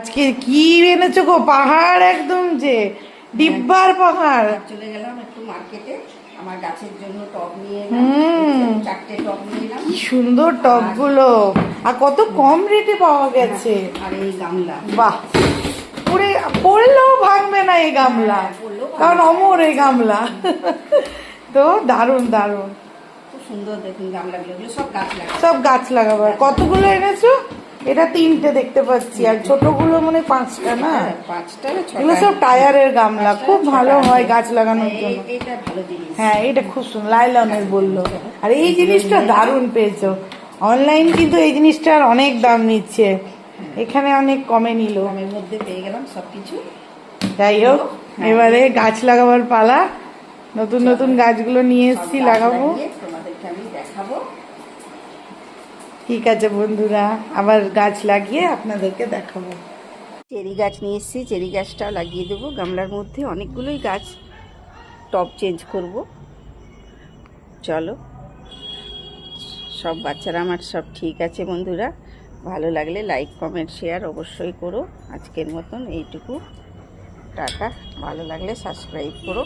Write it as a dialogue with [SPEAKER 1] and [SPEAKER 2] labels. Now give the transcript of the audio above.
[SPEAKER 1] আজকে কি এনেছো গো? পাহাড় একদম যে ডিব্বার পাহাড়।
[SPEAKER 2] চলে গেলাম একটু মার্কেটে, আমার গাছের জন্য টব নিয়ে এলাম, 4টে টব নিয়ে এলাম।
[SPEAKER 1] কি সুন্দর টবগুলো, আর কত কম রেটে পাওয়া গেছে।
[SPEAKER 2] আর এই গামলা,
[SPEAKER 1] বাহ, পড়লেও ভাঙবে না এই গামলা, কারণ অমর এই গামলা। তো দারুণ দারুণ,
[SPEAKER 2] খুব সুন্দর দেখুন গামলাগুলো, এগুলো সব গাছ লাগাবো।
[SPEAKER 1] সব গাছ লাগাবো। কতগুলো এনেছো? এটা 3টে দেখতে পাচ্ছি, আর ছোটগুলো মানে 5টা না?
[SPEAKER 2] 5টা,
[SPEAKER 1] এগুলো সব টায়ারের গামলা, খুব ভালো হয় গাছ লাগানোর জন্য।
[SPEAKER 2] এটা ভালো জিনিস।
[SPEAKER 1] হ্যাঁ, এটা খুব সুন্দর, লাইলনের বললো। আর এই জিনিসটা দারুণ পেয়েছো। অনলাইন কিন্তু এই জিনিসটার অনেক দাম নিচ্ছে, এখানে অনেক কমে নিল।
[SPEAKER 2] কমের মধ্যে পেয়ে গেলাম সবকিছু।
[SPEAKER 1] যাই হোক, এবারে গাছ লাগাবার পালা। নতুন নতুন গাছগুলো নিয়ে এসেছি, লাগাবো।
[SPEAKER 2] তোমাদেরকে আমি দেখাবো।
[SPEAKER 1] ঠিক আছে বন্ধুরা, আবার গাছ লাগিয়ে আপনাদেরকে দেখাবো।
[SPEAKER 2] চেরি গাছ নিয়ে এসেছি, চেরি গাছটাও লাগিয়ে দেবো গামলার মধ্যে। অনেকগুলোই গাছ, টব চেঞ্জ করব। চলো, সব বাচ্চারা আমার সব ঠিক আছে বন্ধুরা। ভালো লাগলে লাইক কমেন্ট শেয়ার অবশ্যই করো। আজকের মতন এইটুকু, টাটা। ভালো লাগলে সাবস্ক্রাইব করো।